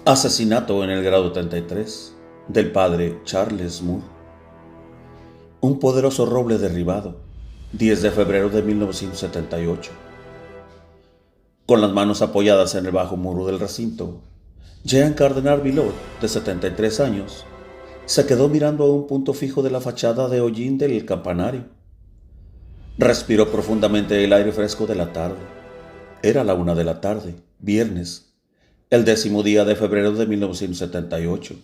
Asesinato en el grado 33 del padre Charles Moore. Un poderoso roble derribado, 10 de febrero de 1978. Con las manos apoyadas en el bajo muro del recinto, Jean Cardenal Villot, de 73 años, se quedó mirando a un punto fijo de la fachada de hollín del campanario. Respiró profundamente el aire fresco de la tarde. Era la 1 de la tarde, viernes, el 10º día de febrero de 1978.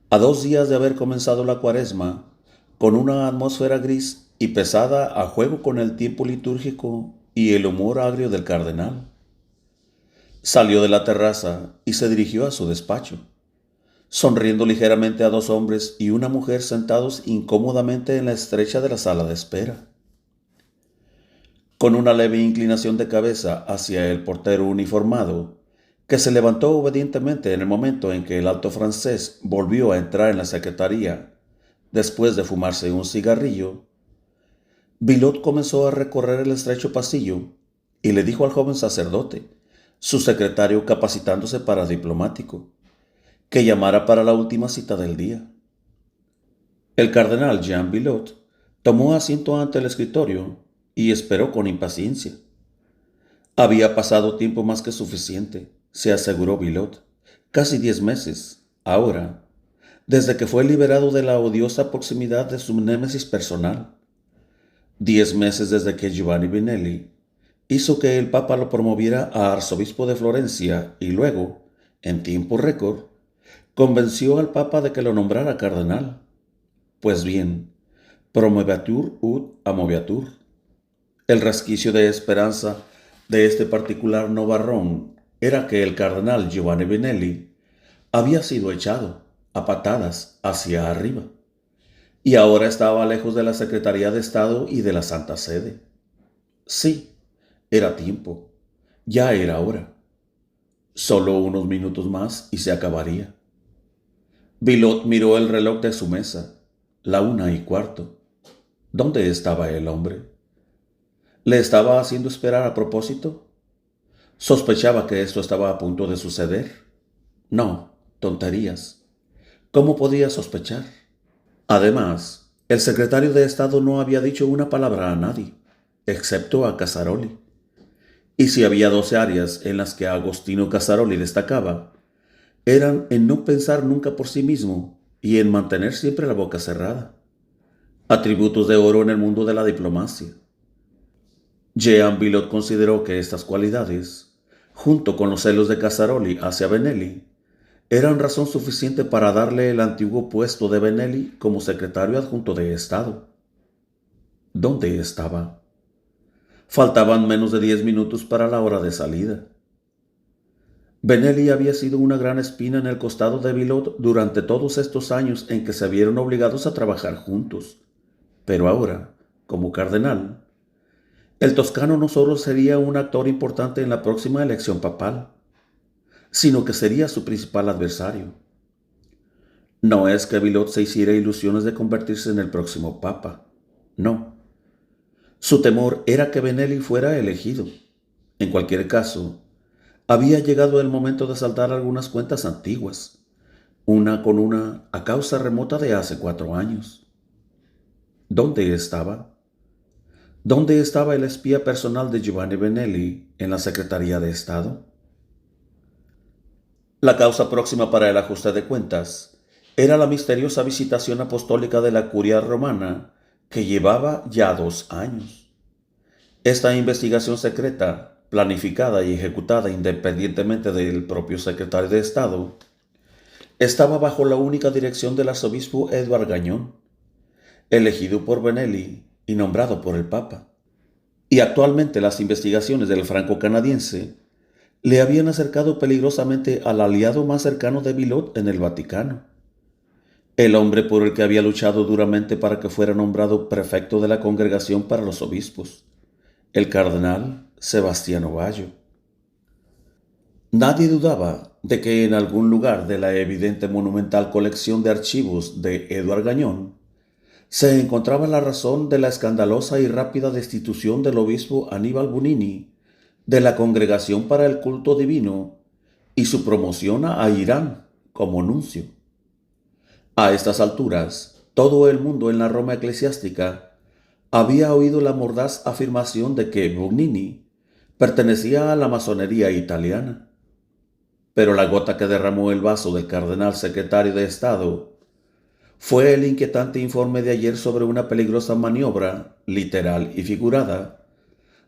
A 2 días de haber comenzado la cuaresma, con una atmósfera gris y pesada a juego con el tiempo litúrgico y el humor agrio del cardenal. Salió de la terraza y se dirigió a su despacho, sonriendo ligeramente a 2 hombres y una mujer sentados incómodamente en la estrecha de la sala de espera. Con una leve inclinación de cabeza hacia el portero uniformado, que se levantó obedientemente en el momento en que el alto francés volvió a entrar en la secretaría después de fumarse un cigarrillo, Villot comenzó a recorrer el estrecho pasillo y le dijo al joven sacerdote, su secretario capacitándose para diplomático, que llamara para la última cita del día. El cardenal Jean Villot tomó asiento ante el escritorio y esperó con impaciencia. Había pasado tiempo más que suficiente, se aseguró Villot, casi 10 meses, ahora, desde que fue liberado de la odiosa proximidad de su némesis personal. 10 meses desde que Giovanni Vinelli hizo que el Papa lo promoviera a arzobispo de Florencia y luego, en tiempo récord, convenció al Papa de que lo nombrara cardenal. Pues bien, promovetur ut amovetur. El resquicio de esperanza de este particular novarrón era que el cardenal Giovanni Vinelli había sido echado a patadas hacia arriba y ahora estaba lejos de la Secretaría de Estado y de la Santa Sede. Sí, era tiempo, ya era hora. Solo unos minutos más y se acabaría. Villot miró el reloj de su mesa, la 1:15. ¿Dónde estaba el hombre? ¿Le estaba haciendo esperar a propósito? ¿Sospechaba que esto estaba a punto de suceder? No, tonterías. ¿Cómo podía sospechar? Además, el secretario de Estado no había dicho una palabra a nadie, excepto a Casaroli. Y si había 12 áreas en las que Agostino Casaroli destacaba, eran en no pensar nunca por sí mismo y en mantener siempre la boca cerrada. Atributos de oro en el mundo de la diplomacia. Jean Villot consideró que estas cualidades, junto con los celos de Casaroli hacia Benelli, eran razón suficiente para darle el antiguo puesto de Benelli como secretario adjunto de Estado. ¿Dónde estaba? Faltaban menos de 10 minutos para la hora de salida. Benelli había sido una gran espina en el costado de Villot durante todos estos años en que se vieron obligados a trabajar juntos. Pero ahora, como cardenal, el toscano no solo sería un actor importante en la próxima elección papal, sino que sería su principal adversario. No es que Villot se hiciera ilusiones de convertirse en el próximo papa, no. Su temor era que Benelli fuera elegido. En cualquier caso, había llegado el momento de saldar algunas cuentas antiguas, una con una a causa remota de hace 4 años. ¿Dónde estaba? ¿Dónde estaba el espía personal de Giovanni Benelli en la Secretaría de Estado? La causa próxima para el ajuste de cuentas era la misteriosa visitación apostólica de la Curia romana que llevaba ya 2 años. Esta investigación secreta, planificada y ejecutada independientemente del propio secretario de Estado, estaba bajo la única dirección del arzobispo Edward Gagnon, elegido por Benelli y nombrado por el Papa. Y actualmente las investigaciones del franco-canadiense le habían acercado peligrosamente al aliado más cercano de Villot en el Vaticano, el hombre por el que había luchado duramente para que fuera nombrado prefecto de la Congregación para los Obispos, el cardenal Sebastiano Bayo. Nadie dudaba de que en algún lugar de la evidente monumental colección de archivos de Edward Gagnon se encontraba la razón de la escandalosa y rápida destitución del obispo Aníbal Bunini de la Congregación para el Culto Divino y su promoción a Irán como nuncio. A estas alturas, todo el mundo en la Roma eclesiástica había oído la mordaz afirmación de que Bugnini pertenecía a la masonería italiana. Pero la gota que derramó el vaso del cardenal secretario de Estado fue el inquietante informe de ayer sobre una peligrosa maniobra, literal y figurada,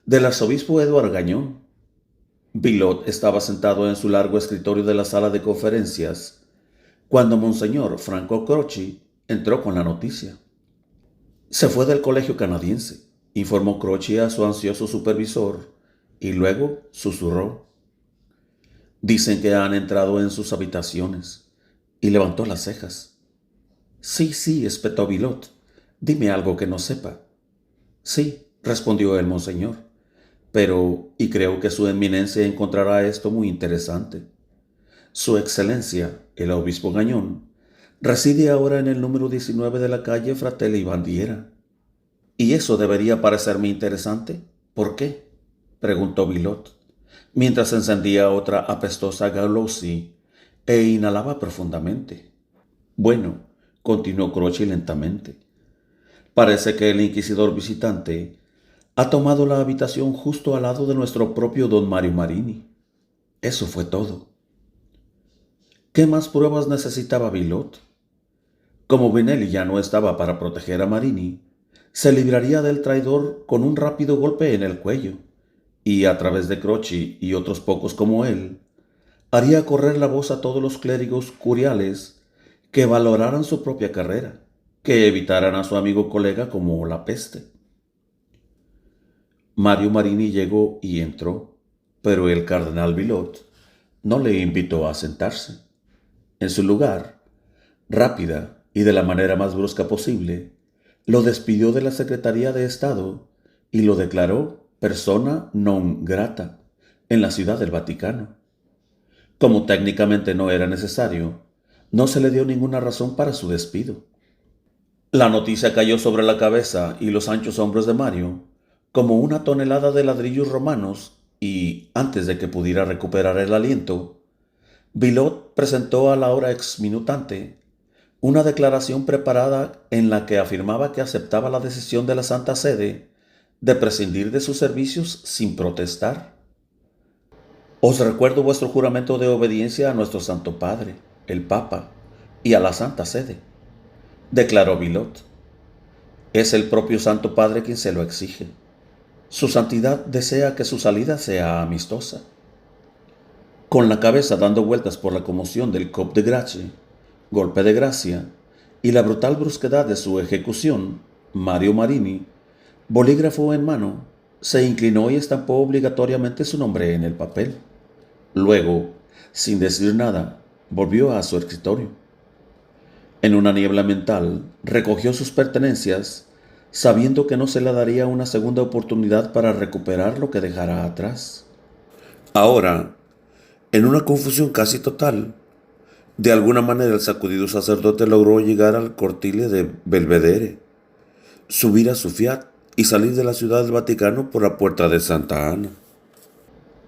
del arzobispo Eduard Gagnon. Villot estaba sentado en su largo escritorio de la sala de conferencias cuando Monseñor Franco Croce entró con la noticia. Se fue del colegio canadiense, informó Croce a su ansioso supervisor, y luego susurró: «Dicen que han entrado en sus habitaciones», y levantó las cejas. Sí, espetó Villot. «Dime algo que no sepa». «Sí», respondió el monseñor, «y creo que su eminencia encontrará esto muy interesante. Su excelencia, el obispo Gagnon, reside ahora en el número 19 de la calle Fratelli Bandiera». «¿Y eso debería parecerme interesante? ¿Por qué?», preguntó Villot, mientras encendía otra apestosa Gauloisie e inhalaba profundamente. «Bueno», continuó Croce lentamente, «parece que el inquisidor visitante ha tomado la habitación justo al lado de nuestro propio don Mario Marini. Eso fue todo». ¿Qué más pruebas necesitaba Villot? Como Benelli ya no estaba para proteger a Marini, se libraría del traidor con un rápido golpe en el cuello, y a través de Croce y otros pocos como él, haría correr la voz a todos los clérigos curiales que valoraran su propia carrera, que evitaran a su amigo colega como la peste. Mario Marini llegó y entró, pero el cardenal Villot no le invitó a sentarse. En su lugar, rápida y de la manera más brusca posible, lo despidió de la Secretaría de Estado y lo declaró persona non grata en la Ciudad del Vaticano. Como técnicamente no era necesario, no se le dio ninguna razón para su despido. La noticia cayó sobre la cabeza y los anchos hombros de Mario como una tonelada de ladrillos romanos y, antes de que pudiera recuperar el aliento, Villot presentó a la hora exminutante una declaración preparada en la que afirmaba que aceptaba la decisión de la Santa Sede de prescindir de sus servicios sin protestar. «Os recuerdo vuestro juramento de obediencia a nuestro Santo Padre, el Papa, y a la Santa Sede», declaró Villot. «Es el propio Santo Padre quien se lo exige. Su Santidad desea que su salida sea amistosa». Con la cabeza dando vueltas por la conmoción del coup de grace, golpe de gracia, y la brutal brusquedad de su ejecución, Mario Marini, bolígrafo en mano, se inclinó y estampó obligatoriamente su nombre en el papel. Luego, sin decir nada, volvió a su escritorio. En una niebla mental, recogió sus pertenencias, sabiendo que no se le daría una segunda oportunidad para recuperar lo que dejara atrás. Ahora, en una confusión casi total, de alguna manera el sacudido sacerdote logró llegar al cortile de Belvedere, subir a su Fiat y salir de la Ciudad del Vaticano por la puerta de Santa Ana.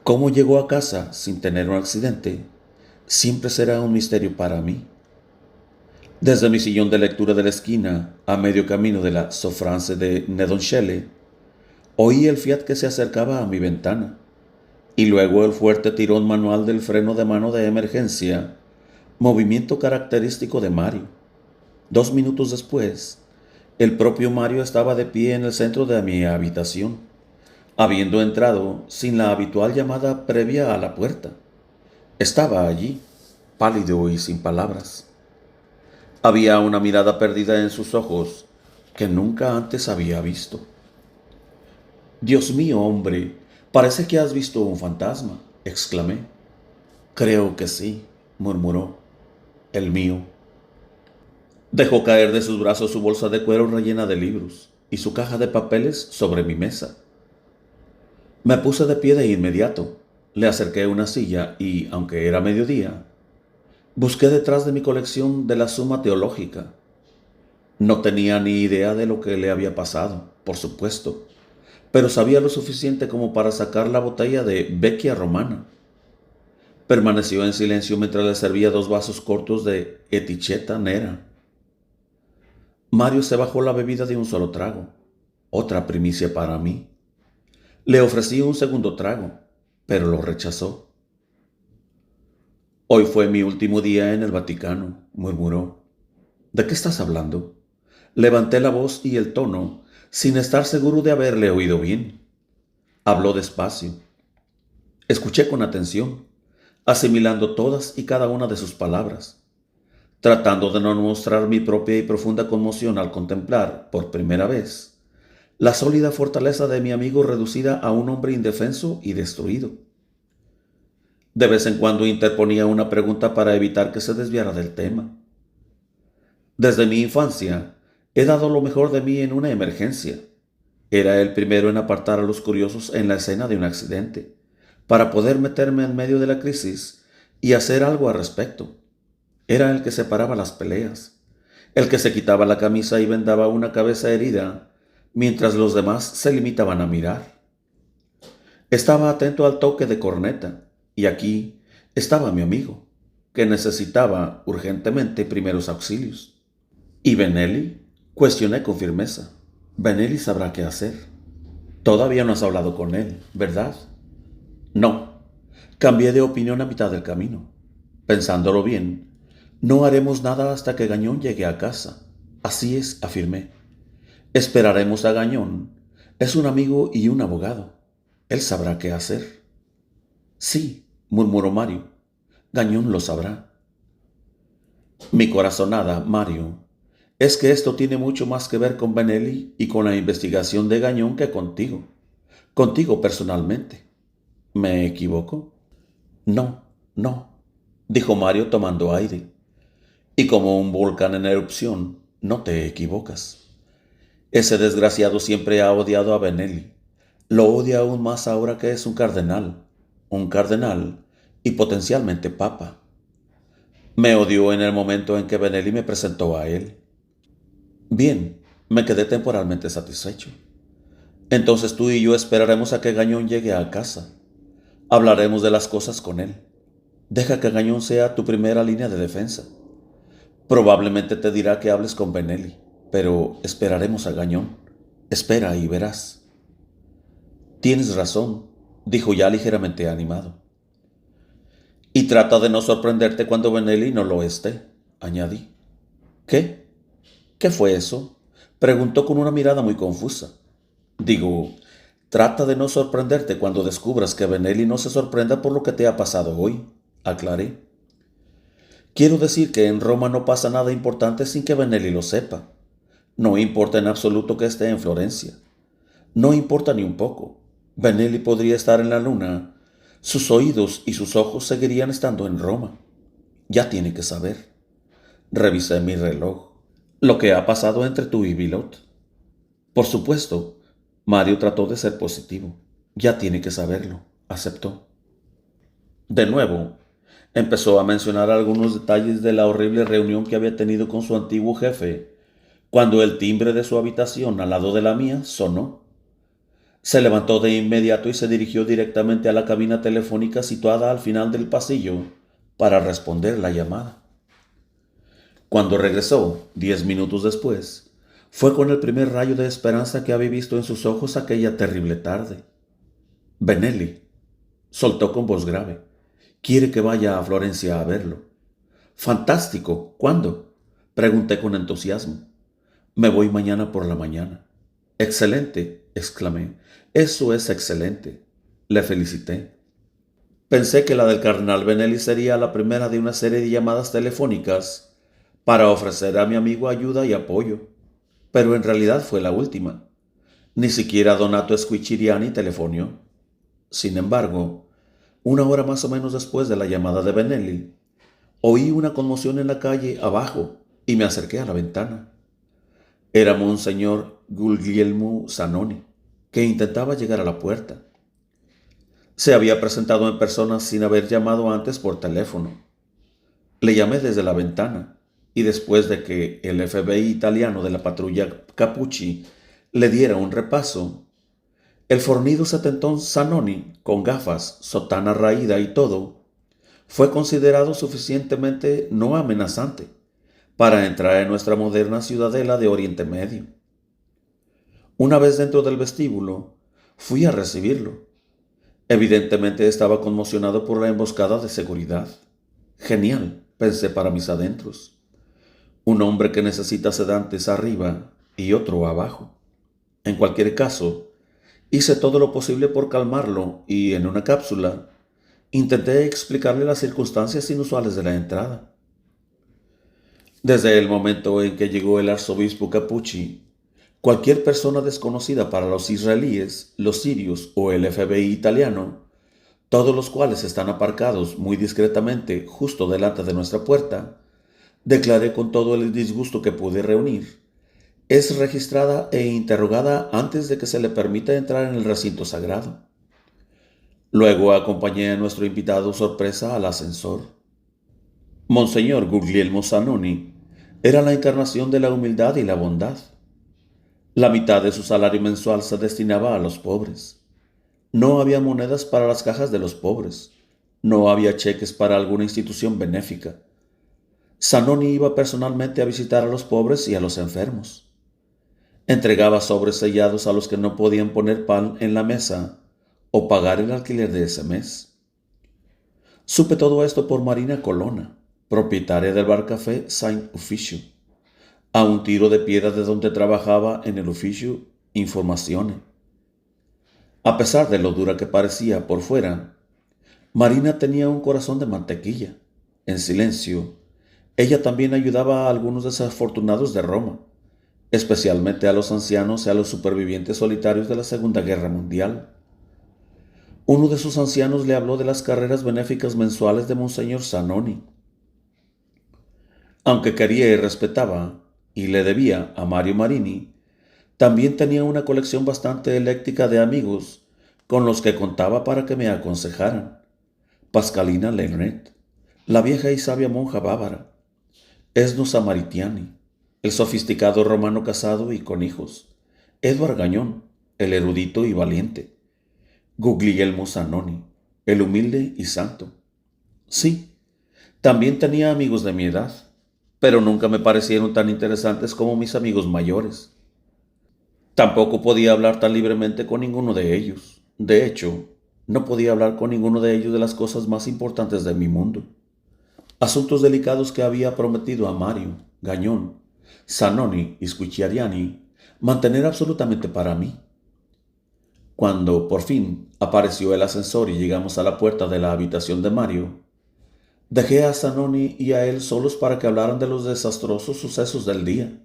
Cómo llegó a casa sin tener un accidente siempre será un misterio para mí. Desde mi sillón de lectura de la esquina, a medio camino de la Sofrance de Nedonchelle, oí el Fiat que se acercaba a mi ventana, y luego el fuerte tirón manual del freno de mano de emergencia, movimiento característico de Mario. 2 minutos después, el propio Mario estaba de pie en el centro de mi habitación, habiendo entrado sin la habitual llamada previa a la puerta. Estaba allí, pálido y sin palabras. Había una mirada perdida en sus ojos que nunca antes había visto. «Dios mío, hombre, parece que has visto un fantasma», exclamé. «Creo que sí», murmuró. «El mío». Dejó caer de sus brazos su bolsa de cuero rellena de libros y su caja de papeles sobre mi mesa. Me puse de pie de inmediato, le acerqué una silla y, aunque era mediodía, busqué detrás de mi colección de la Suma Teológica. No tenía ni idea de lo que le había pasado, por supuesto, pero sabía lo suficiente como para sacar la botella de Vecchia Romana. Permaneció en silencio mientras le servía 2 vasos cortos de etichetta nera. Mario se bajó la bebida de un solo trago, otra primicia para mí. Le ofrecí un segundo trago, pero lo rechazó. Hoy fue mi último día en el Vaticano, murmuró. ¿De qué estás hablando? Levanté la voz y el tono, sin estar seguro de haberle oído bien. Habló despacio. Escuché con atención, asimilando todas y cada una de sus palabras, tratando de no mostrar mi propia y profunda conmoción al contemplar, por primera vez, la sólida fortaleza de mi amigo reducida a un hombre indefenso y destruido. De vez en cuando interponía una pregunta para evitar que se desviara del tema. Desde mi infancia, he dado lo mejor de mí en una emergencia. Era el primero en apartar a los curiosos en la escena de un accidente, para poder meterme en medio de la crisis y hacer algo al respecto. Era el que separaba las peleas, el que se quitaba la camisa y vendaba una cabeza herida, mientras los demás se limitaban a mirar. Estaba atento al toque de corneta, y aquí estaba mi amigo, que necesitaba urgentemente primeros auxilios. ¿Y Benelli? Cuestioné con firmeza. Benelli sabrá qué hacer. Todavía no has hablado con él, ¿verdad? No. Cambié de opinión a mitad del camino. Pensándolo bien, no haremos nada hasta que Gañón llegue a casa. Así es, afirmé. Esperaremos a Gañón. Es un amigo y un abogado. Él sabrá qué hacer. Sí, murmuró Mario. Gañón lo sabrá. Mi corazonada, Mario, es que esto tiene mucho más que ver con Benelli y con la investigación de Gañón que contigo. Contigo personalmente. ¿Me equivoco? No, no, dijo Mario tomando aire. Y como un volcán en erupción, no te equivocas. Ese desgraciado siempre ha odiado a Benelli. Lo odia aún más ahora que es un cardenal y potencialmente papa. Me odió en el momento en que Benelli me presentó a él. Bien, me quedé temporalmente satisfecho. Entonces tú y yo esperaremos a que Gañón llegue a casa. Hablaremos de las cosas con él. Deja que Gañón sea tu primera línea de defensa. Probablemente te dirá que hables con Benelli, pero esperaremos a Gañón. Espera y verás. Tienes razón, dijo ya ligeramente animado. Y trata de no sorprenderte cuando Benelli no lo esté, añadí. ¿Qué? ¿Qué fue eso? Preguntó con una mirada muy confusa. Digo, trata de no sorprenderte cuando descubras que Benelli no se sorprenda por lo que te ha pasado hoy, aclaré. Quiero decir que en Roma no pasa nada importante sin que Benelli lo sepa. No importa en absoluto que esté en Florencia. No importa ni un poco. Benelli podría estar en la luna. Sus oídos y sus ojos seguirían estando en Roma. Ya tiene que saber. Revisé mi reloj. Lo que ha pasado entre tú y Bilot. Por supuesto, Mario trató de ser positivo. Ya tiene que saberlo. Aceptó. De nuevo, empezó a mencionar algunos detalles de la horrible reunión que había tenido con su antiguo jefe, cuando el timbre de su habitación al lado de la mía sonó. Se levantó de inmediato y se dirigió directamente a la cabina telefónica situada al final del pasillo para responder la llamada. Cuando regresó, 10 minutos después, fue con el primer rayo de esperanza que había visto en sus ojos aquella terrible tarde. Benelli, soltó con voz grave, quiere que vaya a Florencia a verlo. Fantástico. ¿Cuándo? Pregunté con entusiasmo. Me voy mañana por la mañana. Excelente, exclamé. Eso es excelente. Le felicité. Pensé que la del cardenal Benelli sería la primera de una serie de llamadas telefónicas para ofrecer a mi amigo ayuda y apoyo, pero en realidad fue la última. Ni siquiera Donato Squiciriani telefonió. Sin embargo, una hora más o menos después de la llamada de Benelli, oí una conmoción en la calle abajo y me acerqué a la ventana. Era Monseñor Guglielmo Zanoni, que intentaba llegar a la puerta. Se había presentado en persona sin haber llamado antes por teléfono. Le llamé desde la ventana y después de que el FBI italiano de la patrulla Capucci le diera un repaso, el fornido setentón Zanoni, con gafas, sotana raída y todo, fue considerado suficientemente no amenazante para entrar en nuestra moderna ciudadela de Oriente Medio. Una vez dentro del vestíbulo, fui a recibirlo. Evidentemente estaba conmocionado por la emboscada de seguridad. Genial, pensé para mis adentros. Un hombre que necesita sedantes arriba y otro abajo. En cualquier caso, hice todo lo posible por calmarlo y, en una cápsula, intenté explicarle las circunstancias inusuales de la entrada. Desde el momento en que llegó el arzobispo Capucci, cualquier persona desconocida para los israelíes, los sirios o el FBI italiano, todos los cuales están aparcados muy discretamente justo delante de nuestra puerta, declaré con todo el disgusto que pude reunir, es registrada e interrogada antes de que se le permita entrar en el recinto sagrado. Luego acompañé a nuestro invitado sorpresa al ascensor. Monseñor Guglielmo Zanoni era la encarnación de la humildad y la bondad. La mitad de su salario mensual se destinaba a los pobres. No había monedas para las cajas de los pobres. No había cheques para alguna institución benéfica. Zanoni iba personalmente a visitar a los pobres y a los enfermos. Entregaba sobres sellados a los que no podían poner pan en la mesa o pagar el alquiler de ese mes. Supe todo esto por Marina Colonna, propietaria del bar café Saint Ufficio, a un tiro de piedra de donde trabajaba en el Ufficio Informazione. A pesar de lo dura que parecía por fuera, Marina tenía un corazón de mantequilla. En silencio, ella también ayudaba a algunos desafortunados de Roma, especialmente a los ancianos y a los supervivientes solitarios de la Segunda Guerra Mundial. Uno de sus ancianos le habló de las carreras benéficas mensuales de Monseñor Zanoni. Aunque quería y respetaba, y le debía a Mario Marini, también tenía una colección bastante eléctrica de amigos con los que contaba para que me aconsejaran. Pascalina Lenret, la vieja y sabia monja bávara, Esno Samaritiani, el sofisticado romano casado y con hijos, Eduard Gañón, el erudito y valiente, Guglielmo Zanoni, el humilde y santo. Sí, también tenía amigos de mi edad, pero nunca me parecieron tan interesantes como mis amigos mayores. Tampoco podía hablar tan libremente con ninguno de ellos. De hecho, no podía hablar con ninguno de ellos de las cosas más importantes de mi mundo. Asuntos delicados que había prometido a Mario, Gañón, Zanoni y Squicciariani mantener absolutamente para mí. Cuando, por fin, apareció el ascensor y llegamos a la puerta de la habitación de Mario, dejé a Zanoni y a él solos para que hablaran de los desastrosos sucesos del día.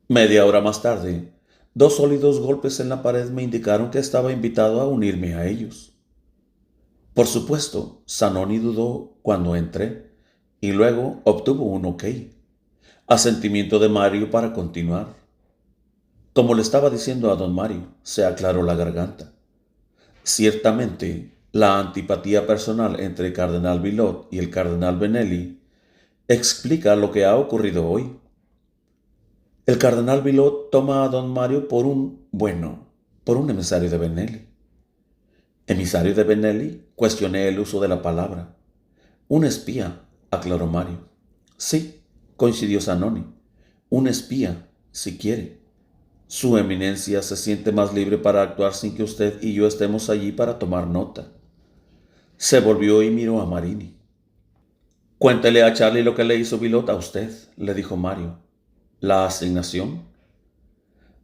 Media hora más tarde, dos sólidos golpes en la pared me indicaron que estaba invitado a unirme a ellos. Por supuesto, Zanoni dudó cuando entré y luego obtuvo un ok, asentimiento de Mario para continuar. Como le estaba diciendo a don Mario, se aclaró la garganta. Ciertamente, la antipatía personal entre el cardenal Villot y el cardenal Benelli explica lo que ha ocurrido hoy. El cardenal Villot toma a don Mario por un emisario de Benelli. ¿Emisario de Benelli? Cuestioné el uso de la palabra. Un espía, aclaró Mario. Sí, coincidió Zanoni. Un espía, si quiere. Su eminencia se siente más libre para actuar sin que usted y yo estemos allí para tomar nota. Se volvió y miró a Marini. Cuéntele a Charlie lo que le hizo Villot a usted, le dijo Mario. ¿La asignación?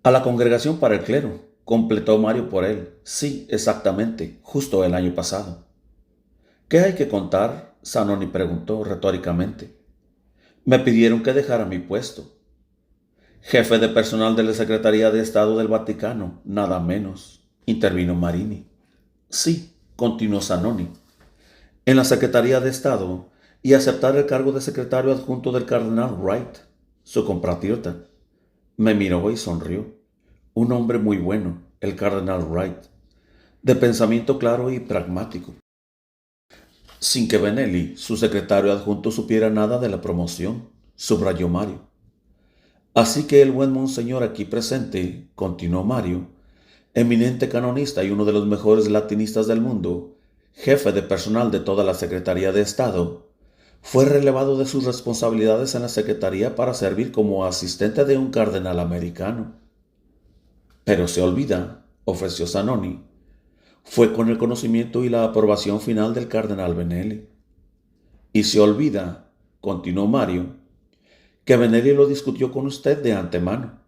A la congregación para el clero, completó Mario por él. Sí, exactamente, justo el año pasado. ¿Qué hay que contar? Zanoni preguntó retóricamente. Me pidieron que dejara mi puesto. Jefe de personal de la Secretaría de Estado del Vaticano, nada menos, intervino Marini. Sí, continuó Zanoni, en la Secretaría de Estado y aceptar el cargo de secretario adjunto del cardenal Wright, su compatriota. Me miró y sonrió. Un hombre muy bueno, el cardenal Wright, de pensamiento claro y pragmático. Sin que Benelli, su secretario adjunto, supiera nada de la promoción, subrayó Mario. Así que el buen monseñor aquí presente, continuó Mario, eminente canonista y uno de los mejores latinistas del mundo, jefe de personal de toda la Secretaría de Estado, fue relevado de sus responsabilidades en la Secretaría para servir como asistente de un cardenal americano. Pero se olvida, ofreció Zanoni, fue con el conocimiento y la aprobación final del cardenal Benelli. Y se olvida, continuó Mario, que Benelli lo discutió con usted de antemano,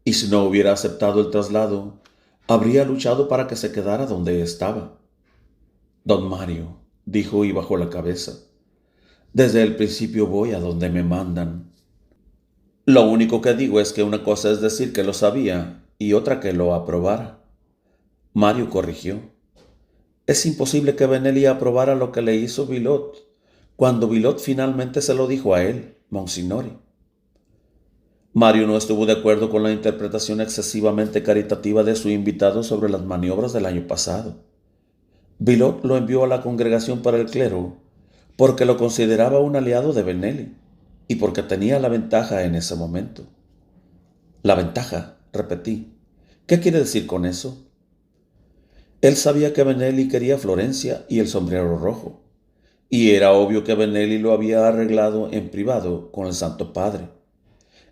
y si no hubiera aceptado el traslado, habría luchado para que se quedara donde estaba. Don Mario, dijo y bajó la cabeza, desde el principio voy a donde me mandan. Lo único que digo es que una cosa es decir que lo sabía y otra que lo aprobara. Mario corrigió. Es imposible que Benelli aprobara lo que le hizo Villot, cuando Villot finalmente se lo dijo a él, Monsignori. Mario no estuvo de acuerdo con la interpretación excesivamente caritativa de su invitado sobre las maniobras del año pasado. Villot lo envió a la Congregación para el Clero porque lo consideraba un aliado de Benelli y porque tenía la ventaja en ese momento. La ventaja, repetí. ¿Qué quiere decir con eso? Él sabía que Benelli quería Florencia y el sombrero rojo, y era obvio que Benelli lo había arreglado en privado con el Santo Padre.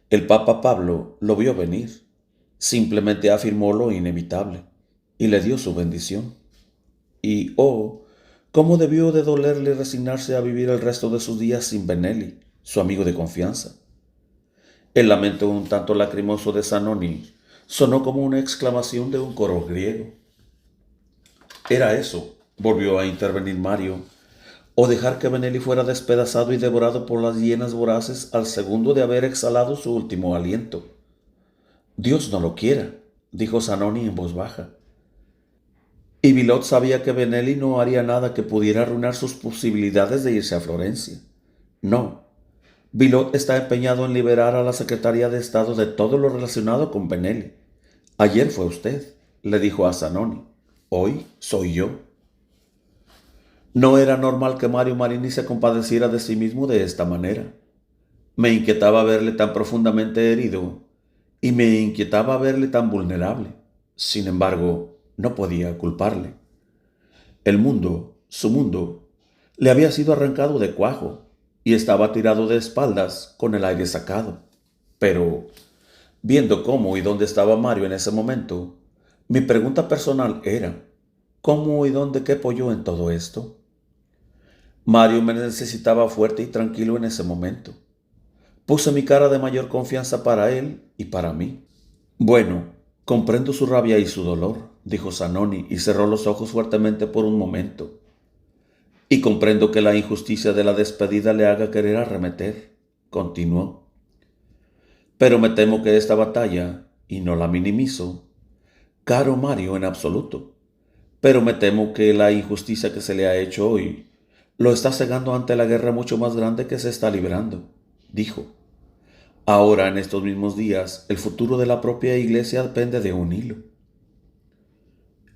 El Papa Pablo lo vio venir, simplemente afirmó lo inevitable y le dio su bendición. Y, oh, cómo debió de dolerle resignarse a vivir el resto de sus días sin Benelli, su amigo de confianza. El lamento un tanto lacrimoso de Zanoni sonó como una exclamación de un coro griego. Era eso, volvió a intervenir Mario, o dejar que Benelli fuera despedazado y devorado por las hienas voraces al segundo de haber exhalado su último aliento. Dios no lo quiera, dijo Zanoni en voz baja. Y Villot sabía que Benelli no haría nada que pudiera arruinar sus posibilidades de irse a Florencia. No, Villot está empeñado en liberar a la Secretaría de Estado de todo lo relacionado con Benelli. Ayer fue usted, le dijo a Zanoni. Hoy soy yo. No era normal que Mario Marini se compadeciera de sí mismo de esta manera. Me inquietaba verle tan profundamente herido y me inquietaba verle tan vulnerable. Sin embargo, no podía culparle. El mundo, su mundo, le había sido arrancado de cuajo y estaba tirado de espaldas con el aire sacado. Pero, viendo cómo y dónde estaba Mario en ese momento, mi pregunta personal era, ¿cómo y dónde quepo yo en todo esto? Mario me necesitaba fuerte y tranquilo en ese momento. Puse mi cara de mayor confianza para él y para mí. Bueno, comprendo su rabia y su dolor, dijo Zanoni y cerró los ojos fuertemente por un momento. Y comprendo que la injusticia de la despedida le haga querer arremeter, continuó. Pero me temo que esta batalla, y no la minimizo, caro Mario en absoluto, pero me temo que la injusticia que se le ha hecho hoy lo está cegando ante la guerra mucho más grande que se está librando, dijo. Ahora, en estos mismos días, el futuro de la propia Iglesia depende de un hilo.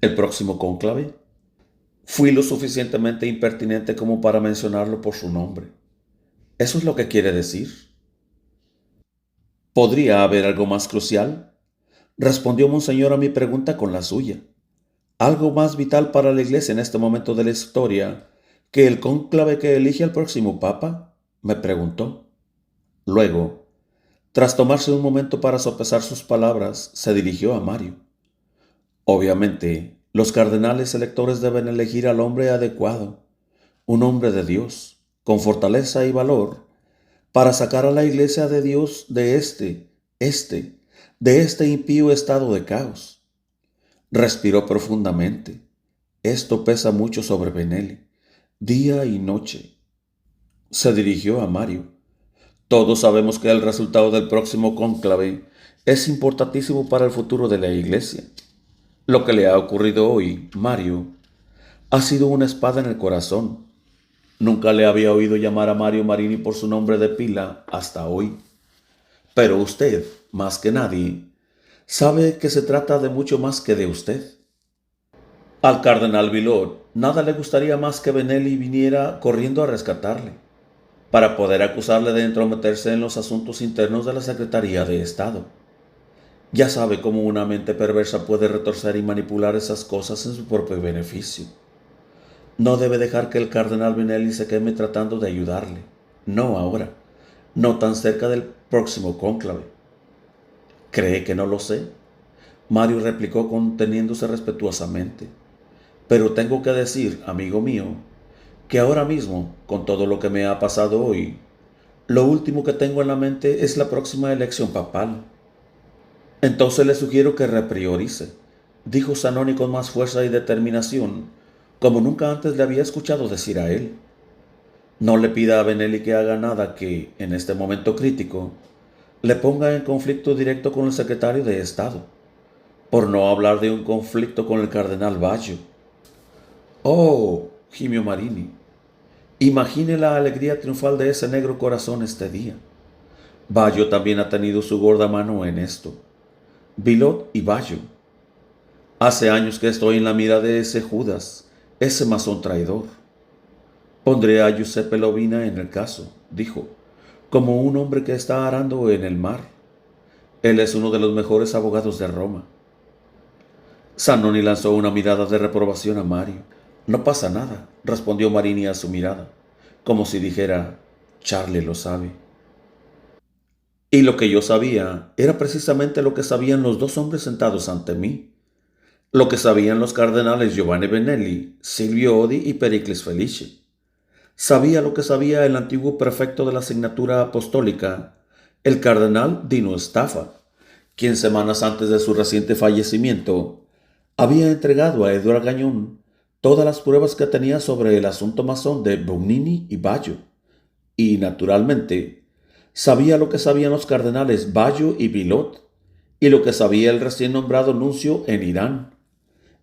¿El próximo cónclave? Fui lo suficientemente impertinente como para mencionarlo por su nombre. ¿Eso es lo que quiere decir? ¿Podría haber algo más crucial? Respondió Monseñor a mi pregunta con la suya. ¿Algo más vital para la Iglesia en este momento de la historia que el cónclave que elige al próximo Papa? Me preguntó. Luego, tras tomarse un momento para sopesar sus palabras, se dirigió a Mario. Obviamente, los cardenales electores deben elegir al hombre adecuado, un hombre de Dios, con fortaleza y valor, para sacar a la Iglesia de Dios de este impío estado de caos. Respiró profundamente. Esto pesa mucho sobre Benelli, día y noche. Se dirigió a Mario. Todos sabemos que el resultado del próximo cónclave es importantísimo para el futuro de la Iglesia. Lo que le ha ocurrido hoy, Mario, ha sido una espada en el corazón. Nunca le había oído llamar a Mario Marini por su nombre de pila hasta hoy. Pero usted, más que nadie, sabe que se trata de mucho más que de usted. Al cardenal Villot nada le gustaría más que Benelli viniera corriendo a rescatarle, para poder acusarle de entrometerse en los asuntos internos de la Secretaría de Estado. Ya sabe cómo una mente perversa puede retorcer y manipular esas cosas en su propio beneficio. No debe dejar que el cardenal Benelli se queme tratando de ayudarle. No ahora, no tan cerca del próximo cónclave. ¿Cree que no lo sé? Mario replicó conteniéndose respetuosamente. Pero tengo que decir, amigo mío, que ahora mismo, con todo lo que me ha pasado hoy, lo último que tengo en la mente es la próxima elección papal. Entonces le sugiero que repriorice, dijo Zanoni con más fuerza y determinación, como nunca antes le había escuchado decir a él. No le pida a Benelli que haga nada que, en este momento crítico, le ponga en conflicto directo con el secretario de Estado, por no hablar de un conflicto con el cardenal Baggio. Oh, gimió Marini, imagine la alegría triunfal de ese negro corazón este día. Baggio también ha tenido su gorda mano en esto. Villot y Baggio. Hace años que estoy en la mira de ese Judas, ese masón traidor. Pondré a Giuseppe Lovina en el caso, dijo, como un hombre que está arando en el mar. Él es uno de los mejores abogados de Roma. Zanoni lanzó una mirada de reprobación a Mario. No pasa nada, respondió Marini a su mirada, como si dijera, Charlie lo sabe. Y lo que yo sabía era precisamente lo que sabían los dos hombres sentados ante mí, lo que sabían los cardenales Giovanni Benelli, Silvio Odi y Pericles Felice. Sabía lo que sabía el antiguo prefecto de la asignatura apostólica, el cardenal Dino Staffa, quien semanas antes de su reciente fallecimiento había entregado a Edward Gagnon todas las pruebas que tenía sobre el asunto masón de Bugnini y Baggio, y, naturalmente, sabía lo que sabían los cardenales Baggio y Villot, y lo que sabía el recién nombrado nuncio en Irán,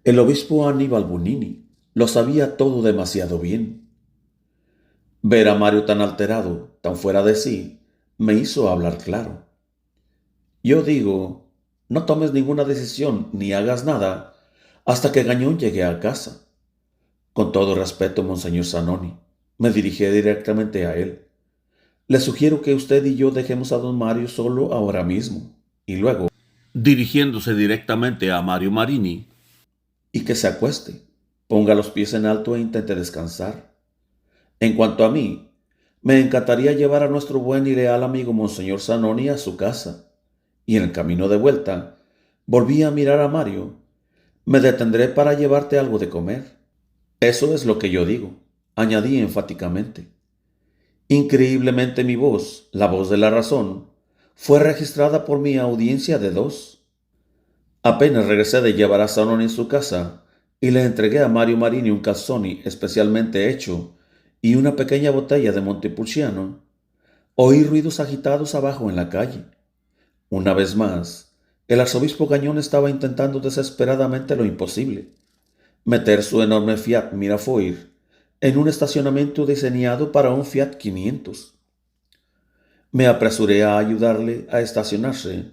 el obispo Aníbal Bugnini. Lo sabía todo demasiado bien. Ver a Mario tan alterado, tan fuera de sí, me hizo hablar claro. Yo digo, no tomes ninguna decisión ni hagas nada hasta que Gagnon llegue a casa. Con todo respeto, monseñor Zanoni, me dirigí directamente a él. Le sugiero que usted y yo dejemos a don Mario solo ahora mismo, y luego, dirigiéndose directamente a Mario Marini, y que se acueste, ponga los pies en alto e intente descansar. En cuanto a mí, me encantaría llevar a nuestro buen y leal amigo monseñor Zanoni a su casa, y en el camino de vuelta, volví a mirar a Mario. Me detendré para llevarte algo de comer. Eso es lo que yo digo, añadí enfáticamente. Increíblemente mi voz, la voz de la razón, fue registrada por mi audiencia de dos. Apenas regresé de llevar a Zanoni en su casa y le entregué a Mario Marini un calzoni especialmente hecho y una pequeña botella de Montepulciano, oí ruidos agitados abajo en la calle. Una vez más, el arzobispo Gagnon estaba intentando desesperadamente lo imposible: meter su enorme Fiat Mirafoir en un estacionamiento diseñado para un Fiat 500. Me apresuré a ayudarle a estacionarse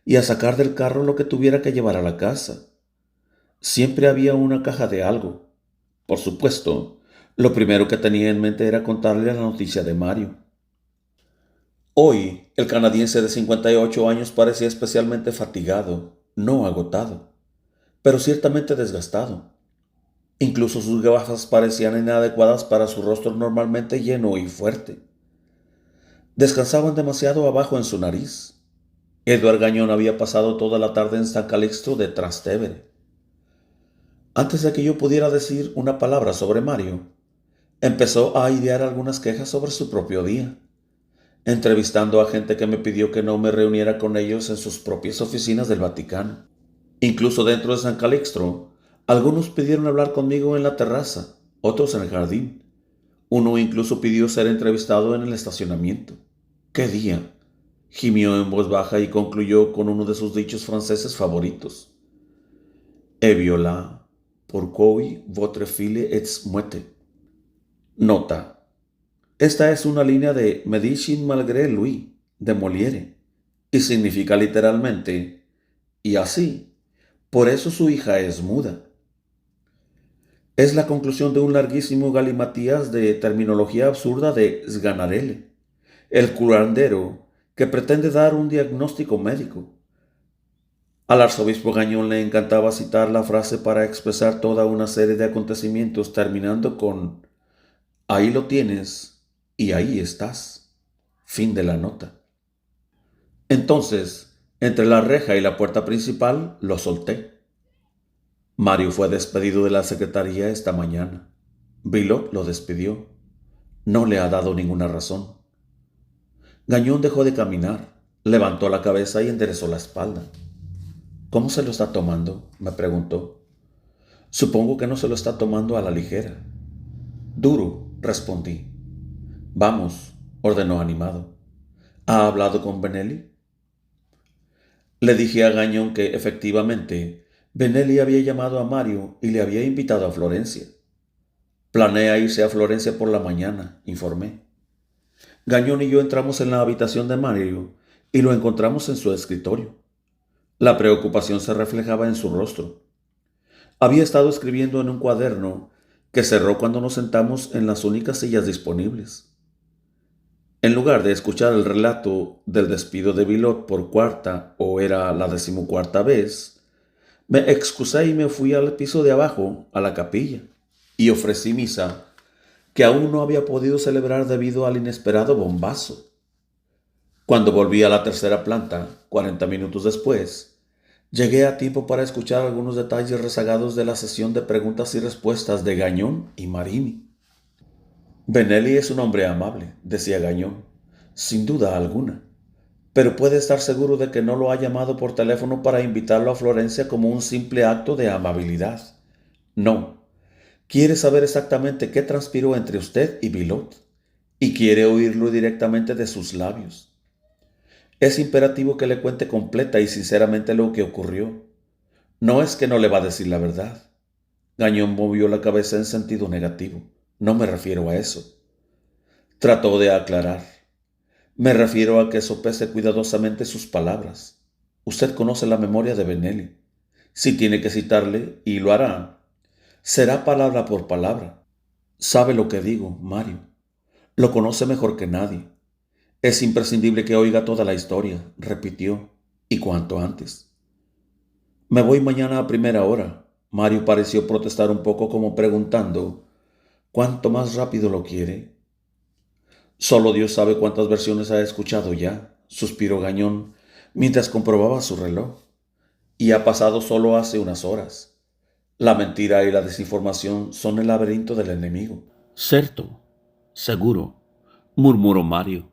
y a sacar del carro lo que tuviera que llevar a la casa. Siempre había una caja de algo. Por supuesto, lo primero que tenía en mente era contarle la noticia de Mario. Hoy, el canadiense de 58 años parecía especialmente fatigado, no agotado, pero ciertamente desgastado. Incluso sus gafas parecían inadecuadas para su rostro normalmente lleno y fuerte. Descansaban demasiado abajo en su nariz. Edward Gagnon había pasado toda la tarde en San Calixto de Trastevere. Antes de que yo pudiera decir una palabra sobre Mario, empezó a idear algunas quejas sobre su propio día, entrevistando a gente que me pidió que no me reuniera con ellos en sus propias oficinas del Vaticano. Incluso dentro de San Calixto, algunos pidieron hablar conmigo en la terraza, otros en el jardín. Uno incluso pidió ser entrevistado en el estacionamiento. ¡Qué día!, gimió en voz baja y concluyó con uno de sus dichos franceses favoritos. Et voilà pourquoi votre fille est muette. Nota: esta es una línea de Medicine malgré lui, de Molière, y significa literalmente, y así, por eso su hija es muda. Es la conclusión de un larguísimo galimatías de terminología absurda de Sganarelle, el curandero que pretende dar un diagnóstico médico. Al arzobispo Gañón le encantaba citar la frase para expresar toda una serie de acontecimientos, terminando con «ahí lo tienes y ahí estás». Fin de la nota. Entonces, entre la reja y la puerta principal, lo solté. Mario fue despedido de la secretaría esta mañana. Bilot lo despidió. No le ha dado ninguna razón. Gañón dejó de caminar, levantó la cabeza y enderezó la espalda. «¿Cómo se lo está tomando?», me preguntó. «Supongo que no se lo está tomando a la ligera». «Duro», respondí. «Vamos», ordenó animado. «¿Ha hablado con Benelli?». Le dije a Gañón que, efectivamente, Benelli había llamado a Mario y le había invitado a Florencia. «Planea irse a Florencia por la mañana», informé. Gañón y yo entramos en la habitación de Mario y lo encontramos en su escritorio. La preocupación se reflejaba en su rostro. Había estado escribiendo en un cuaderno que cerró cuando nos sentamos en las únicas sillas disponibles. En lugar de escuchar el relato del despido de Bilot por cuarta o era la 14ª vez, me excusé y me fui al piso de abajo, a la capilla, y ofrecí misa que aún no había podido celebrar debido al inesperado bombazo. Cuando volví a la 3ª planta, 40 minutos después, llegué a tiempo para escuchar algunos detalles rezagados de la sesión de preguntas y respuestas de Gañón y Marini. «Benelli es un hombre amable», decía Gañón, «sin duda alguna, pero puede estar seguro de que no lo ha llamado por teléfono para invitarlo a Florencia como un simple acto de amabilidad. No, quiere saber exactamente qué transpiró entre usted y Bilot, y quiere oírlo directamente de sus labios. Es imperativo que le cuente completa y sinceramente lo que ocurrió. No es que no le va a decir la verdad». Gañón movió la cabeza en sentido negativo. «No me refiero a eso». Trató de aclarar. «Me refiero a que sopese cuidadosamente sus palabras. Usted conoce la memoria de Benelli. Si tiene que citarle, y lo hará, será palabra por palabra. Sabe lo que digo, Mario. Lo conoce mejor que nadie. Es imprescindible que oiga toda la historia», repitió, «y cuanto antes». «Me voy mañana a primera hora». Mario pareció protestar un poco, como preguntando, «¿Cuánto más rápido lo quiere?». «Solo Dios sabe cuántas versiones ha escuchado ya», suspiró Gañón, mientras comprobaba su reloj. «Y ha pasado solo hace unas horas. La mentira y la desinformación son el laberinto del enemigo». «Cierto, seguro», murmuró Mario.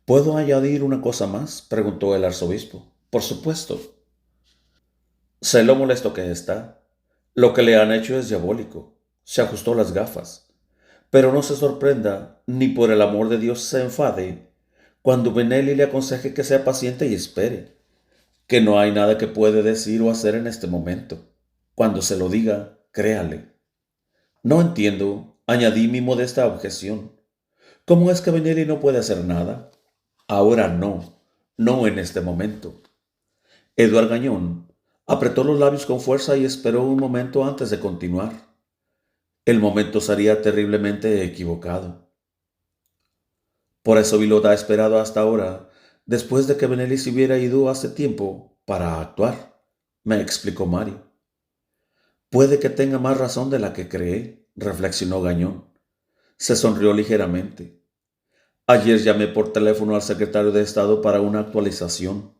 «¿Puedo añadir una cosa más?», preguntó el arzobispo. «Por supuesto». «Sé lo molesto que está. Lo que le han hecho es diabólico». Se ajustó las gafas. «Pero no se sorprenda, ni por el amor de Dios se enfade, cuando Benelli le aconseje que sea paciente y espere, que no hay nada que puede decir o hacer en este momento. Cuando se lo diga, créale». «No entiendo», añadí mi modesta objeción. «¿Cómo es que Benelli no puede hacer nada?». «Ahora no, no en este momento». Eduard Gañón apretó los labios con fuerza y esperó un momento antes de continuar. El momento sería terriblemente equivocado. «Por eso Bilot ha esperado hasta ahora, después de que Benelli se hubiera ido hace tiempo, para actuar», me explicó Mario. «Puede que tenga más razón de la que cree», reflexionó Gañón. Se sonrió ligeramente. «Ayer llamé por teléfono al secretario de Estado para una actualización.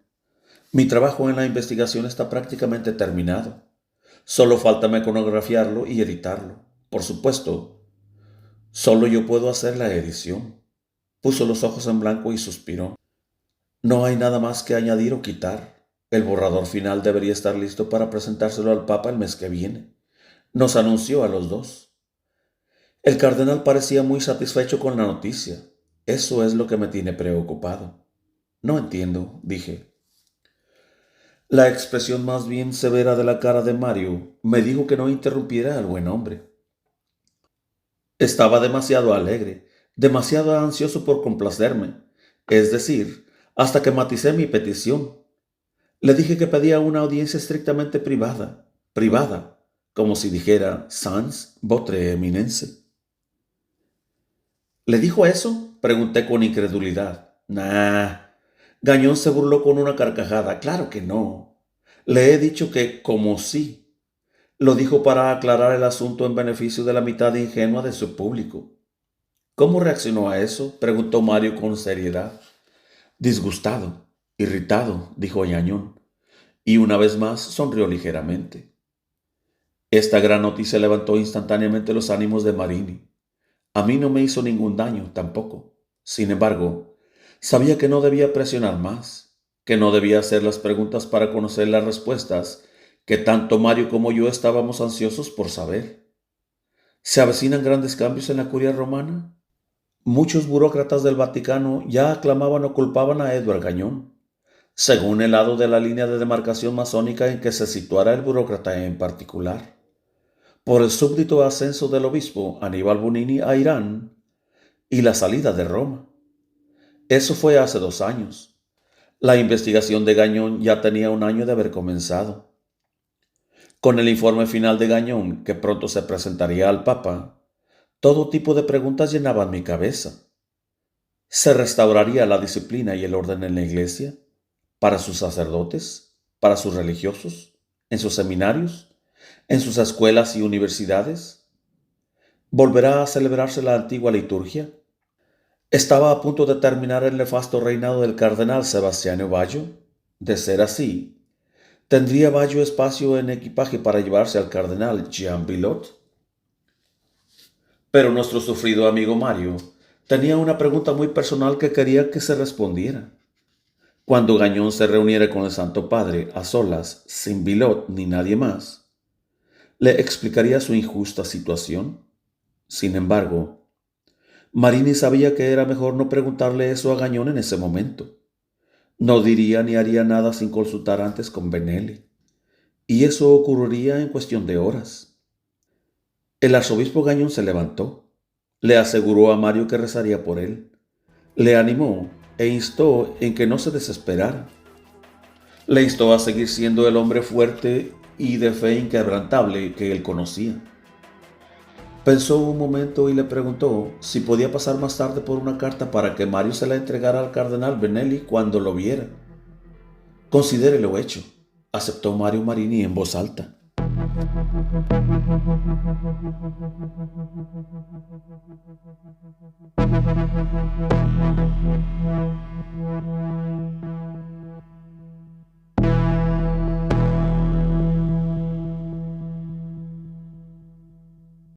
Mi trabajo en la investigación está prácticamente terminado. Solo falta meconografiarlo y editarlo. Por supuesto, solo yo puedo hacer la edición». Puso los ojos en blanco y suspiró. «No hay nada más que añadir o quitar. El borrador final debería estar listo para presentárselo al Papa el mes que viene», nos anunció a los dos. El cardenal parecía muy satisfecho con la noticia. «Eso es lo que me tiene preocupado». «No entiendo», dije. La expresión más bien severa de la cara de Mario me dijo que no interrumpiera al buen hombre. Estaba demasiado alegre, demasiado ansioso por complacerme, es decir, hasta que maticé mi petición. Le dije que pedía una audiencia estrictamente privada, como si dijera sans votre éminence. «¿Le dijo eso?», pregunté con incredulidad. «Nah, Gañón se burló con una carcajada. Claro que no. Le he dicho que como sí. Lo dijo para aclarar el asunto en beneficio de la mitad ingenua de su público. ¿Cómo reaccionó a eso?, preguntó Mario con seriedad. Disgustado, irritado, dijo Gañón, y una vez más sonrió ligeramente. Esta gran noticia levantó instantáneamente los ánimos de Marini. A mí no me hizo ningún daño tampoco. Sin embargo, sabía que no debía presionar más, que no debía hacer las preguntas para conocer las respuestas que tanto Mario como yo estábamos ansiosos por saber. ¿Se avecinan grandes cambios en la curia romana? Muchos burócratas del Vaticano ya aclamaban o culpaban a Edward Gañón, según el lado de la línea de demarcación masónica en que se situara el burócrata en particular, por el súbdito ascenso del obispo Aníbal Bonini a Irán y la salida de Roma. Eso fue hace 2 años. La investigación de Gañón ya tenía 1 año de haber comenzado. Con el informe final de Gañón, que pronto se presentaría al Papa, todo tipo de preguntas llenaban mi cabeza. ¿Se restauraría la disciplina y el orden en la iglesia? ¿Para sus sacerdotes? ¿Para sus religiosos? ¿En sus seminarios? ¿En sus escuelas y universidades? ¿Volverá a celebrarse la antigua liturgia? Estaba a punto de terminar el nefasto reinado del cardenal Sebastiano Baggio. De ser así, ¿tendría Baggio espacio en equipaje para llevarse al cardenal Jean Villot? Pero nuestro sufrido amigo Mario tenía una pregunta muy personal que quería que se respondiera. Cuando Gañón se reuniera con el Santo Padre a solas, sin Villot ni nadie más, ¿le explicaría su injusta situación? Sin embargo, Marini sabía que era mejor no preguntarle eso a Gañón en ese momento. No diría ni haría nada sin consultar antes con Benelli, y eso ocurriría en cuestión de horas. El arzobispo Gañón se levantó, le aseguró a Mario que rezaría por él, le animó e instó en que no se desesperara. Le instó a seguir siendo el hombre fuerte y de fe inquebrantable que él conocía. Pensó un momento y le preguntó si podía pasar más tarde por una carta para que Mario se la entregara al cardenal Benelli cuando lo viera. Considere lo hecho, aceptó Mario Marini en voz alta.